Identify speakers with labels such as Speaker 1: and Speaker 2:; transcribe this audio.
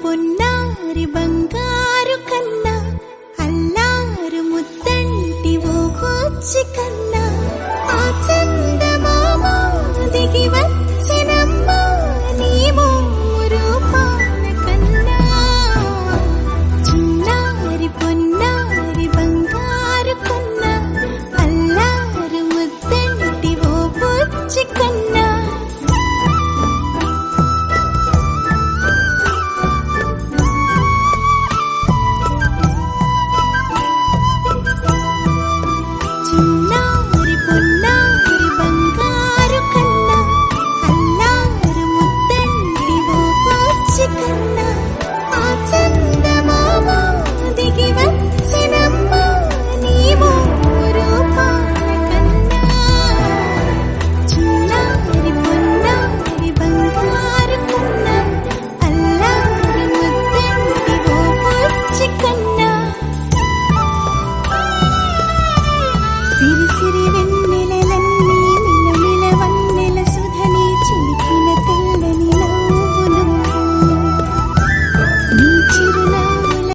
Speaker 1: పొన్నారి బంగారు కన్నా అల్లారు ముద్దంటి ఓ బుజ్జి కన్నా ఆ చందమామ దిగి వచ్చినమ్మా నీ రూపాల కన్నా చిన్నారి పొన్నారి బంగారు కన్నా అల్లారు ముద్దంటి ఓ బుజ్జి కన్నా చిన్నారి పొన్నారి బంగారు కన్నా అల్లారు ముద్దంటి ఓ బుజ్జి కన్నా ఆ చందమామ దిగి వచ్చినమ్మా నీ రూపాల కన్నా చిన్నారి పొన్నారి బంగారు కన్నా అల్లారు ముద్దంటి ఓ బుజ్జి కన్నా సిరి సిరి